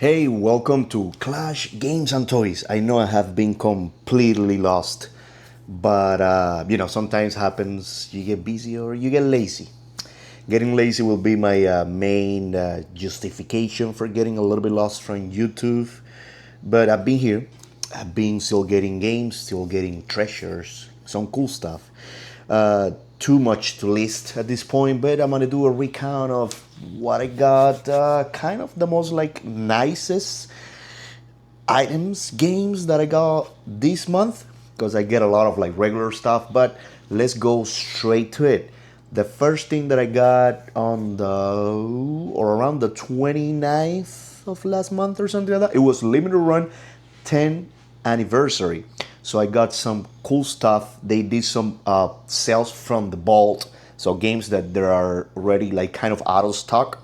Hey, welcome to Clash Games and Toys. I know I have been completely lost, but sometimes happens you get busy or you get lazy. Getting lazy will be my main justification for getting a little bit lost from YouTube. But I've been here. I've been still getting games, still getting treasures, some cool stuff. Too much to list at this point, but I'm gonna do a recount of what I got. Kind of the most like nicest items, games that I got this month because I get a lot of like regular stuff. But let's go straight to it. The first thing that I got on the or around the 29th of last month or something like that, it was limited run 10 anniversary. So I got some cool stuff. They did some sales from the vault, so games that there are already like kind of out of stock,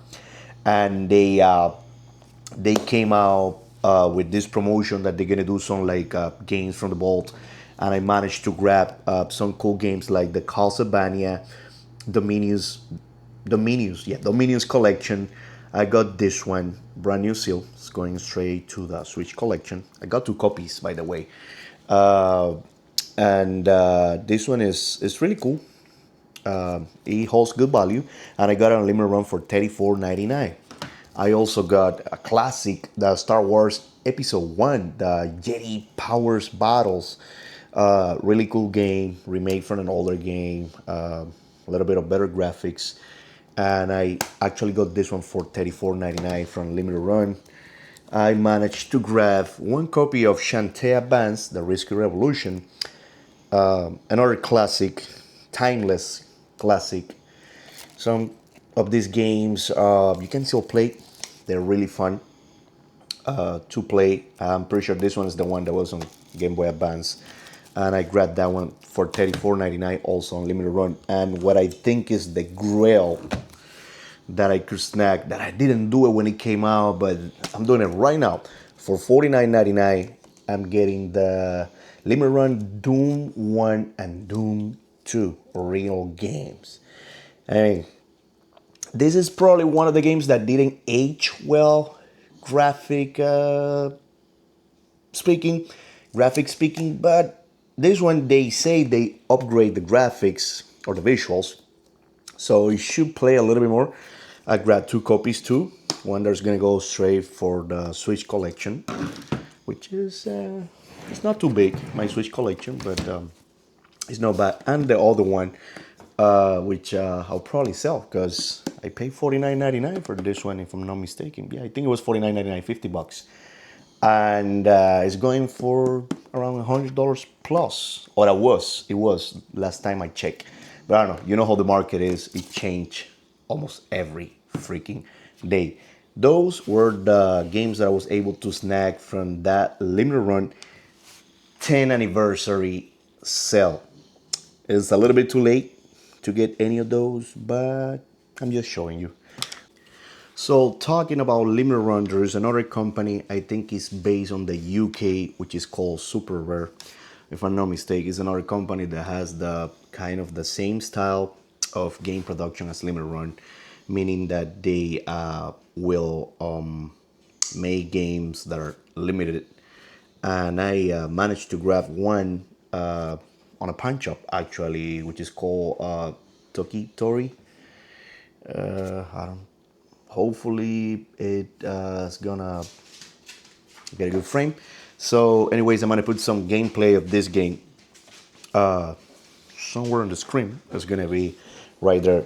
and they came out with this promotion that they're gonna do some like games from the vault, and I managed to grab some cool games like the Castlevania, Dominions, Dominions collection. I got this one, brand new seal. It's going straight to the Switch collection. I got two copies, by the way, uh, and this one is really cool. It holds good value, and I got an unlimited run for $34.99. I also got a classic, the Star Wars Episode 1, the Jedi Powers Battles. Really cool game, remade from an older game, a little bit of better graphics. And I actually got this one for $34.99 from Limited Run. I managed to grab one copy of Shantae Advance, The Risky Revolution, another classic, timeless classic. Some of these games you can still play. They're really fun to play. I'm pretty sure this one is the one that was on Game Boy Advance. And I grabbed that one for $34.99, also on limited run. And what I think is the grail that I could snag, that I didn't do it when it came out, but I'm doing it right now. For $49.99, I'm getting the limited run Doom 1 and Doom 2 original games. I mean, this is probably one of the games that didn't age well, graphic speaking, graphic speaking, but this one they say they upgrade the graphics or the visuals, so it should play a little bit more. I grabbed two copies too. One that's gonna go straight for the Switch collection, which is it's not too big, my Switch collection, but it's not bad. And the other one, which I'll probably sell because I paid $49.99 for this one, if I'm not mistaken. Yeah, I think it was $49.99, $50, and it's going for around $100 plus. Or it was last time I checked. But I don't know. You know how the market is; it changed almost every freaking day. Those were the games that I was able to snag from that limited run 10 anniversary sale. It's a little bit too late to get any of those, but I'm just showing you. So talking about limited run, there is another company I think is based on the UK, which is called Super Rare. If I'm not mistaken, it's another company that has the kind of the same style of game production as limited run, meaning that they will make games that are limited. And I managed to grab one on a pawn shop actually, which is called Toki Tori. I don't. Hopefully, it's gonna get a good frame. So, anyways, I'm gonna put some gameplay of this game somewhere on the screen. It's gonna be right there.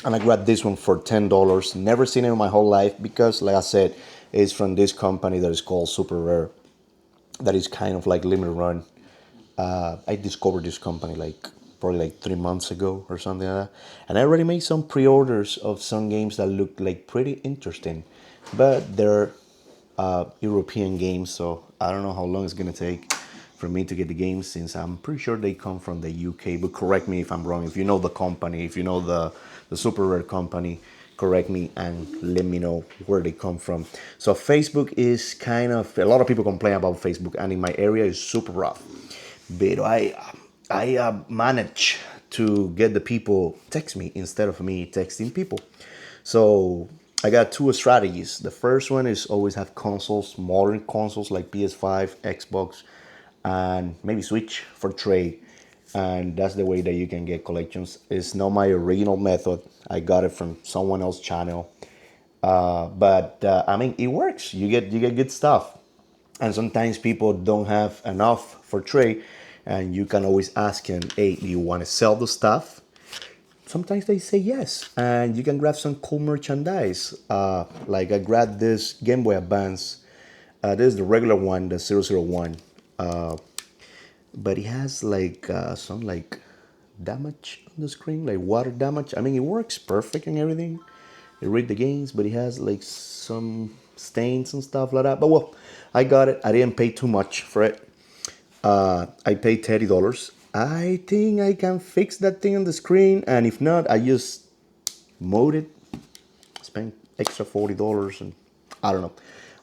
And I grabbed this one for $10. Never seen it in my whole life because, like I said, it's from this company that is called Super Rare. That is kind of like limited run. I discovered this company like probably like 3 months ago or something like that, and I already made some pre-orders of some games that look like pretty interesting, but they're European games, so I don't know how long it's gonna take for me to get the games since I'm pretty sure they come from the UK. But correct me if I'm wrong. If you know the company, if you know the Super Rare company, correct me and let me know where they come from. So Facebook is kind of, a lot of people complain about Facebook, and in my area is super rough. But I manage to get the people text me instead of me texting people. So I got two strategies. The first one is always have consoles, modern consoles like PS5, Xbox, and maybe Switch for trade. And that's the way that you can get collections. It's not my original method. I got it from someone else's channel. But I mean, it works. You get good stuff. And sometimes people don't have enough for trade, and you can always ask them, "Hey, do you want to sell the stuff?" Sometimes they say yes, and you can grab some cool merchandise. Like I grabbed this Game Boy Advance. This is the regular one, the 001. But it has like some like damage on the screen, like water damage. I mean, it works perfect and everything. It read the games, but it has like some stains and stuff like that. But well, I got it. I didn't pay too much for it. I paid $30. I think I can fix that thing on the screen, and if not, I just mode it, spend extra $40, and I don't know.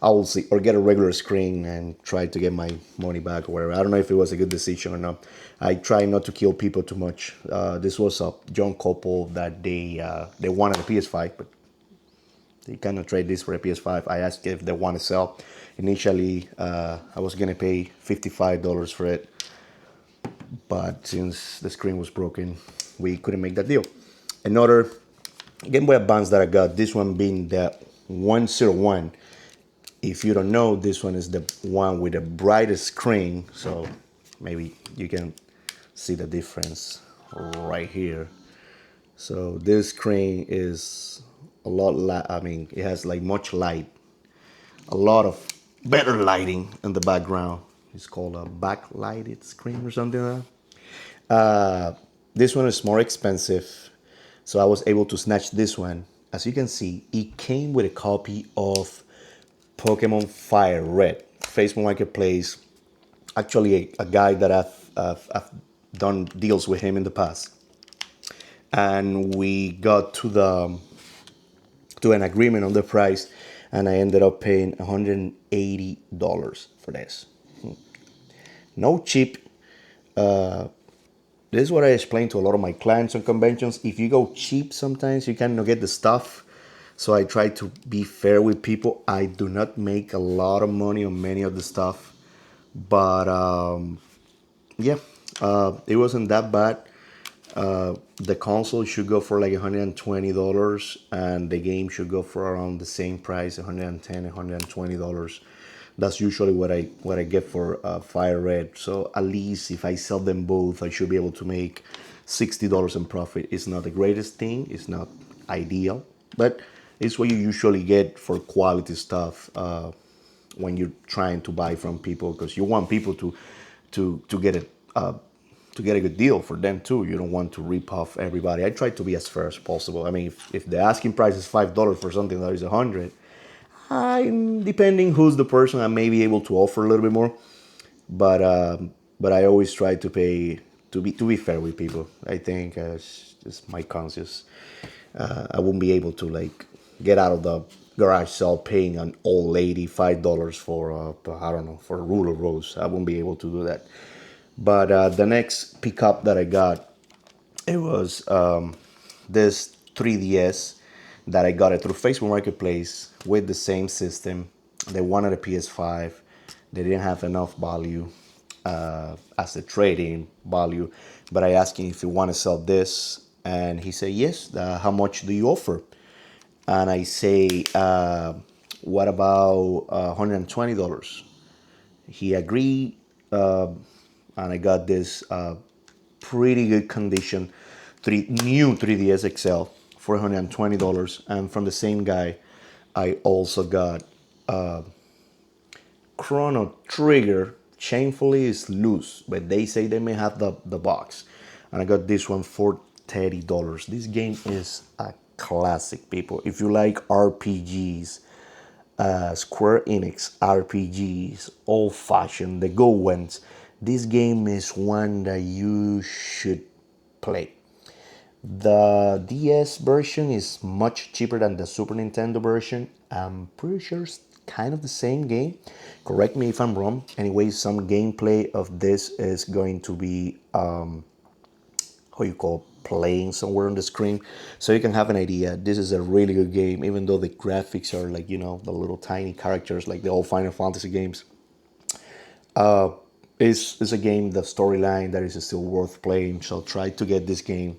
I will see, or get a regular screen and try to get my money back or whatever. I don't know if it was a good decision or not. I try not to kill people too much. This was a young couple that they wanted a PS5, but they cannot trade this for a PS5. I asked if they want to sell. Initially, I was gonna pay $55 for it, but since the screen was broken, we couldn't make that deal. Another Game Boy Advance that I got, this one being the 101. If you don't know, this one is the one with the brightest screen, so maybe you can see the difference right here. So this screen is a lot I mean, it has like much light, a lot of better lighting in the background. It's called a backlighted screen or something like that. This one is more expensive, so I was able to snatch this one. As you can see, it came with a copy of Pokemon Fire Red, Facebook Marketplace. Actually, a guy that I've done deals with him in the past, and we got to an agreement on the price, and I ended up paying $180 for this. No cheap. This is what I explain to a lot of my clients on conventions. If you go cheap, sometimes you cannot get the stuff. So I try to be fair with people. I do not make a lot of money on many of the stuff, but yeah, it wasn't that bad. The console should go for like $120, and the game should go for around the same price, $110, $120. That's usually what I get for Fire Red. So at least if I sell them both, I should be able to make $60 in profit. It's not the greatest thing. It's not ideal, but it's what you usually get for quality stuff when you're trying to buy from people, because you want people to get it. To get a good deal for them too. You don't want to rip off everybody. I try to be as fair as possible. I mean, if the asking price is $5 for something that is 100, I'm depending who's the person, I may be able to offer a little bit more. But I always try to pay to be fair with people. I think it's just my conscience. I wouldn't be able to like get out of the garage sale paying an old lady $5 for I don't know, for a ruler rose. I wouldn't be able to do that. But the next pickup that I got, it was this 3DS that I got it through Facebook Marketplace with the same system. They wanted a PS5. They didn't have enough value as a trading value, but I asked him if he want to sell this, and he said yes. How much do you offer? And I say, what about $120? He agreed, and I got this pretty good condition new 3DS XL for $120. And from the same guy, I also got Chrono Trigger. Shamefully, is loose, but they say they may have the box. And I got this one for $30. This game is a classic, people. If you like RPGs, Square Enix RPGs, old fashioned, the good ones, this game is one that you should play. The DS version is much cheaper than the Super Nintendo version. I'm pretty sure it's kind of the same game. Correct me if I'm wrong. Anyway, some gameplay of this is going to be how you call playing somewhere on the screen, so you can have an idea. This is a really good game, even though the graphics are like, the little tiny characters like the old Final Fantasy games. It's a game, the storyline that is still worth playing. So try to get this game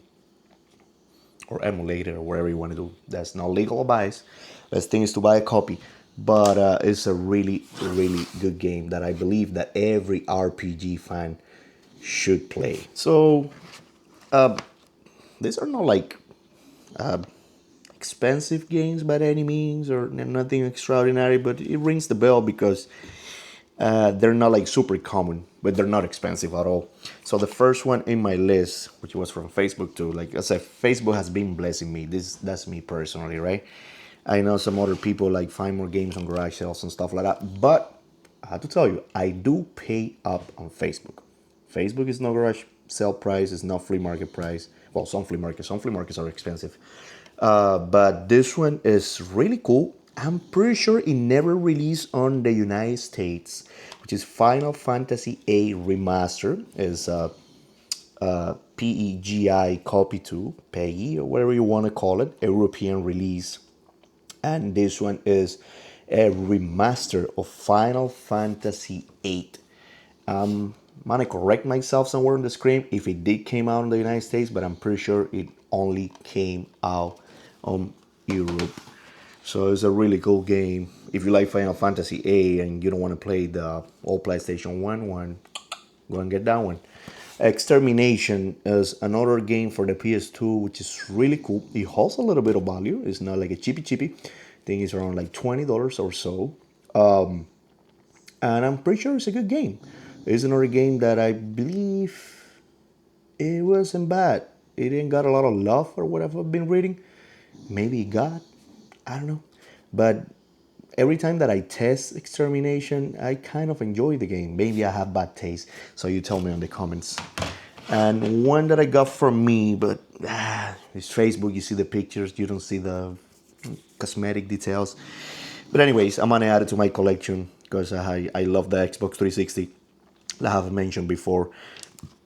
or emulate it or whatever you want to do. That's not legal advice. Best thing is to buy a copy. But it's a really, really good game that I believe that every RPG fan should play. So these are not like expensive games by any means or nothing extraordinary, but it rings the bell because they're not like super common, but they're not expensive at all. So the first one in my list, which was from Facebook too, like I said, Facebook has been blessing me. That's me personally, right? I know some other people like find more games on garage sales and stuff like that, but I have to tell you, I do pay up on Facebook. Facebook is no garage sale price, it's not flea market price. Well, some flea markets are expensive. But this one is really cool. I'm pretty sure it never released on the United States, which is Final Fantasy A Remaster. Is PEGI Copy 2, PEGI, or whatever you want to call it, European release. And this one is a remaster of Final Fantasy 8. I'm gonna correct myself somewhere on the screen if it did came out in the United States, but I'm pretty sure it only came out on Europe. So it's a really cool game. If you like Final Fantasy A and you don't want to play the old PlayStation 1, go and get that one. Extermination is another game for the PS2, which is really cool. It holds a little bit of value. It's not like a cheapy cheapy. I think it's around like $20 or so. And I'm pretty sure it's a good game. It's another game that I believe it wasn't bad. It didn't got a lot of love or whatever I've been reading. Maybe it got, I don't know. But every time that I test Extermination, I kind of enjoy the game. Maybe I have bad taste, so you tell me in the comments. And one that I got from me, but it's Facebook. You see the pictures, you don't see the cosmetic details. But anyways, I'm gonna add it to my collection because I love the Xbox 360. I have mentioned before,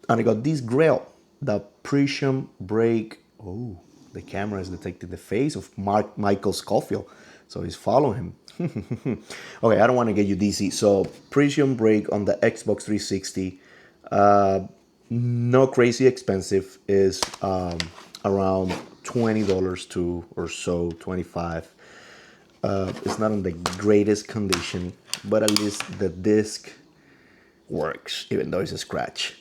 and I got this grail, the Prison Break. Oh, the camera is detecting the face of Michael Scofield, so he's following him. Okay, I don't want to get you DC. So Prison Break on the Xbox 360, no crazy expensive, is around $20 to or so, 25. It's not in the greatest condition, but at least the disc works, even though it's a scratch.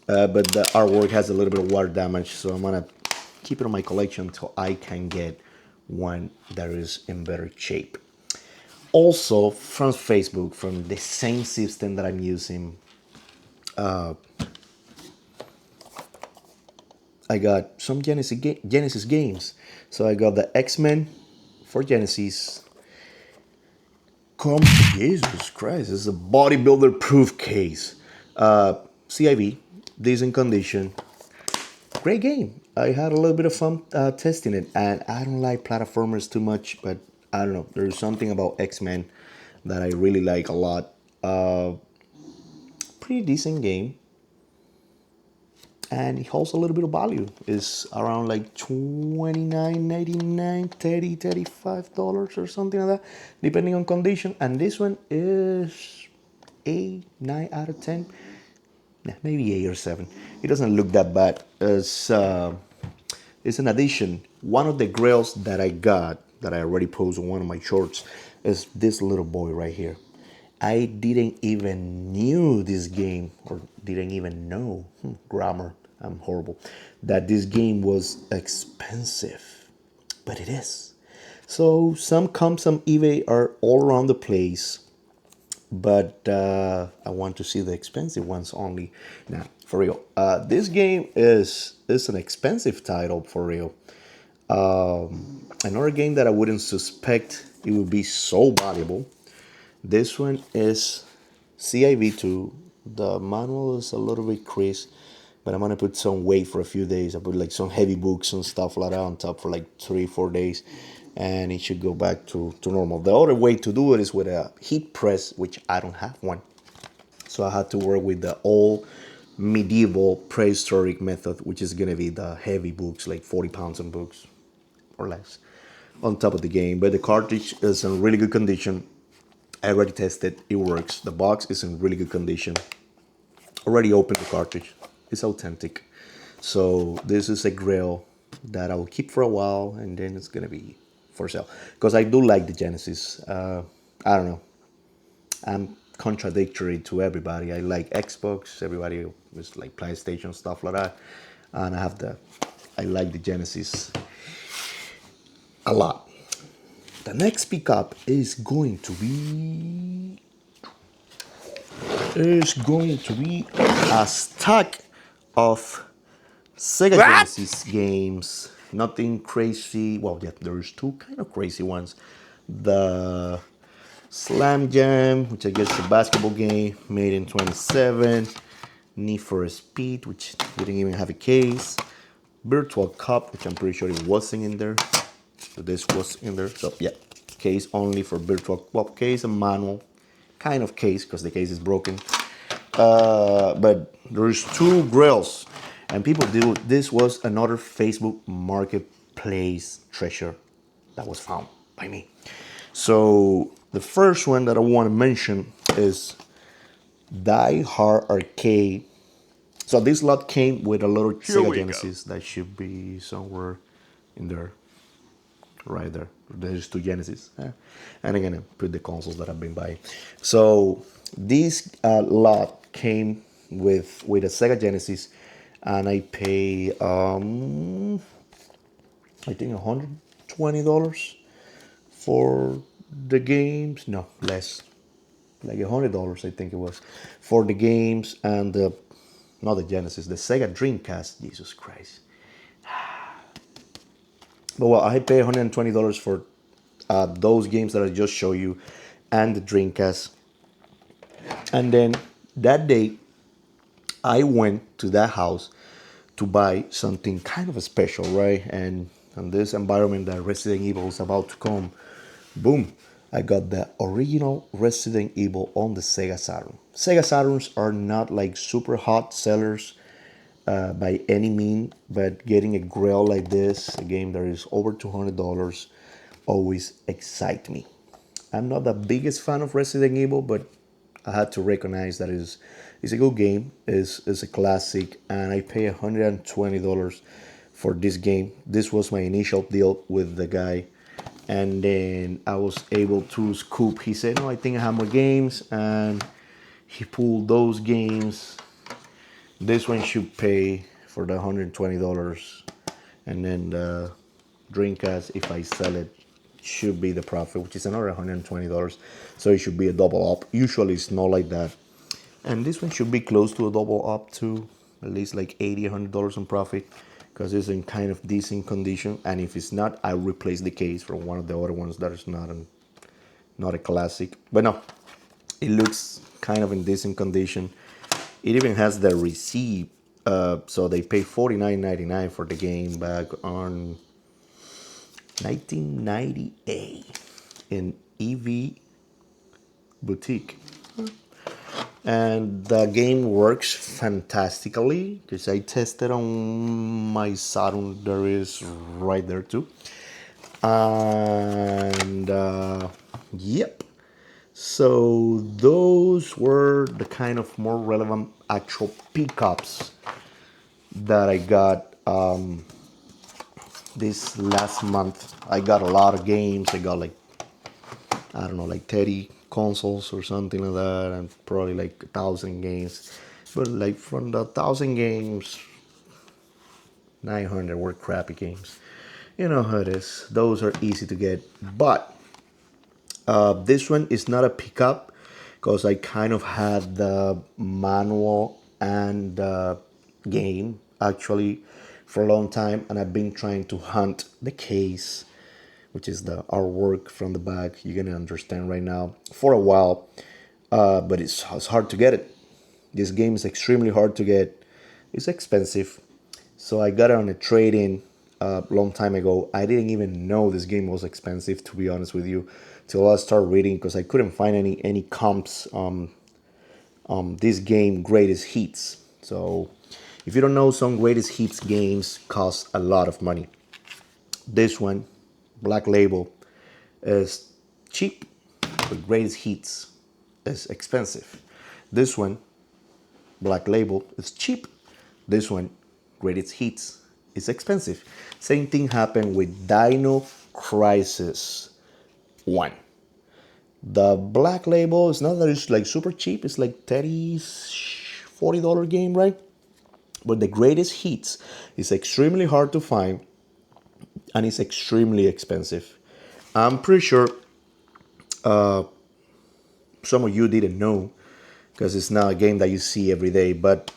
But the artwork has a little bit of water damage, so I'm gonna keep it on my collection until I can get one that is in better shape. Also, from Facebook, from the same system that I'm using, I got some Genesis games. So I got the X-Men for Genesis. Jesus Christ, this is a bodybuilder proof case. CIV, decent condition. Great game. I had a little bit of fun testing it, and I don't like platformers too much, but I don't know. There's something about X-Men that I really like a lot. Pretty decent game, and it holds a little bit of value. It's around like $29.99, $35 or something like that, depending on condition. And this one is 9 out of 10. Yeah, maybe 8 or 7. It doesn't look that bad. It's an addition. One of the grails that I got, that I already posted on one of my shorts, is this little boy right here. I didn't even knew this game, or didn't even know, grammar, I'm horrible, that this game was expensive. But it is. So some comps on eBay are all around the place, but I want to see the expensive ones only. Now, for real, this game is an expensive title, for real. Another game that I wouldn't suspect it would be so valuable. This one is CIV2. The manual is a little bit crisp, but I'm gonna put some weight for a few days. I put like some heavy books and stuff like that on top for like 3-4 days, and it should go back to normal. The other way to do it is with a heat press, which I don't have one. So I had to work with the old medieval prehistoric method, which is gonna be the heavy books, like 40 pounds on books or less, on top of the game. But the cartridge is in really good condition. I already tested, it works. The box is in really good condition. Already opened the cartridge. It's authentic. So this is a grail that I will keep for a while, and then it's gonna be for sale. Because I do like the Genesis. I don't know. I'm contradictory to everybody. I like Xbox. Everybody is like PlayStation, stuff like that. And I like the Genesis a lot. The next pickup is going to be a stack of Sega Genesis games. Nothing crazy. Well, yeah, there's two kind of crazy ones. The Slam Jam, which I guess is a basketball game made in 27. Need for Speed, which didn't even have a case. Virtual Cop, which I'm pretty sure it wasn't in there. So this was in there. So yeah, case only for Virtual Cop. Case and manual. Kind of case, because the case is broken. But there's two grails. And people do, this was another Facebook Marketplace treasure that was found by me. So the first one that I want to mention is Die Hard Arcade. So this lot came with a little Sega Genesis that should be somewhere in there, right there. There's two Genesis, and I'm gonna put the consoles that I've been buying. So this lot came with a Sega Genesis, and I pay I think $120 for the games. No, less, like $100 I think it was, for the games and the, not the Genesis, the Sega Dreamcast. Jesus Christ. But well, I pay $120 for those games that I just showed you and the Dreamcast. And then that day, I went to that house to buy something kind of special, right? And in this environment that Resident Evil is about to come, boom, I got the original Resident Evil on the Sega Saturn. Sega Saturns are not like super hot sellers by any mean, but getting a grail like this, a game that is over $200, always excite me. I'm not the biggest fan of Resident Evil, but I had to recognize that it's a good game, is a classic, and I pay $120 for this game. This was my initial deal with the guy, and then I was able to scoop. He said, "No, I think I have more games," and he pulled those games. This one should pay for the $120, and then the Dreamcast, if I sell it, should be the profit, which is another $120. So it should be a double up. Usually it's not like that. And this one should be close to a double up too, at least like $80, $100 in profit, because it's in kind of decent condition. And if it's not, I'll replace the case from one of the other ones that is not a classic. But no, it looks kind of in decent condition. It even has the receipt. So they pay $49.99 for the game back on 1998 in EV Boutique. And the game works fantastically, because I tested on my Saturn. There is right there too. And yep. So those were the kind of more relevant actual pickups that I got this last month. I got a lot of games. I got like, I don't know, like 30 consoles or something like that, and probably like 1,000 games. But like from the 1,000 games, 900 were crappy games. You know how it is. Those are easy to get. But this one is not a pickup, because I kind of had the manual and the game actually for a long time, and I've been trying to hunt the case, which is the artwork from the back. You're gonna understand right now, for a while, but it's hard to get it. This game is extremely hard to get. It's expensive, so I got it on a trade-in a long time ago. I didn't even know this game was expensive, to be honest with you, till I started reading, because I couldn't find any comps this game greatest hits. So if you don't know, some greatest hits games cost a lot of money. This one, Black Label, is cheap. The greatest hits is expensive. This one, Black Label, is cheap. This one, greatest hits, is expensive. Same thing happened with Dino Crisis 1. The Black Label is not that it's like super cheap. It's like $40 game, right? But the greatest hits is extremely hard to find and it's extremely expensive. I'm pretty sure some of you didn't know because it's not a game that you see every day. But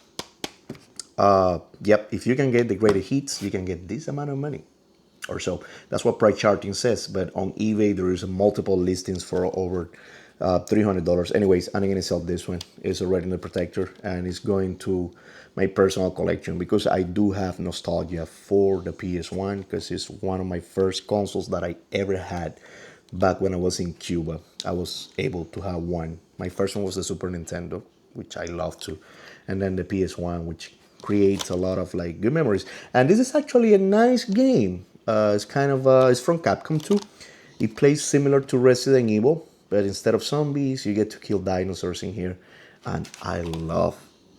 yep, if you can get the greatest hits, you can get this amount of money or so. That's what price charting says. But on eBay, there is multiple listings for over $300. Anyways, I'm gonna sell this one. It's a retina protector, and it's going to my personal collection because I do have nostalgia for the PS1 because it's one of my first consoles that I ever had. Back when I was in Cuba, I was able to have one. My first one was the Super Nintendo, which I love too, and then the PS1, which creates a lot of like good memories. And this is actually a nice game. It's kind of it's from Capcom too. It plays similar to Resident Evil, but instead of zombies, you get to kill dinosaurs in here, and I love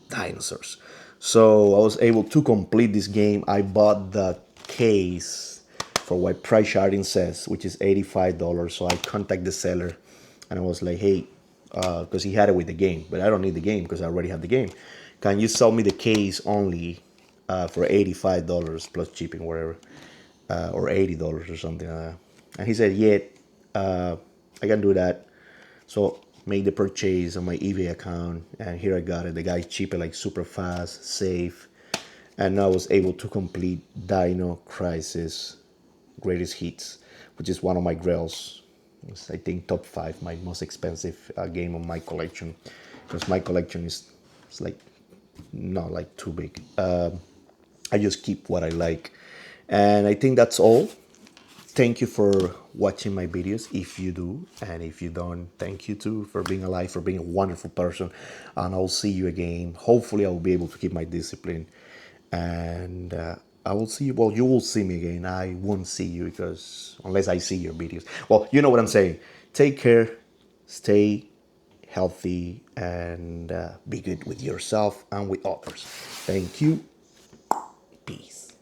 dinosaurs. So I was able to complete this game. I bought the case for what price charting says, which is $85. So I contact the seller, and I was like, "Hey, because he had it with the game, but I don't need the game because I already have the game. Can you sell me the case only for $85 plus shipping, whatever, or $80 or something like that?" And he said, "Yeah, I can do that." So made the purchase on my eBay account, and here I got it. The guy shipped it like super fast, safe, and I was able to complete Dino Crisis Greatest Hits, which is one of my grails. It's, I think, top 5, my most expensive game on my collection, because my collection is it's like not like too big. I just keep what I like, and I think that's all. Thank you for watching my videos if you do, and if you don't, thank you too for being alive, for being a wonderful person, and I'll see you again. Hopefully I will be able to keep my discipline, and I will see you. Well, you will see me again. I won't see you because unless I see your videos. Well, you know what I'm saying. Take care, stay healthy, and be good with yourself and with others. Thank you. Peace.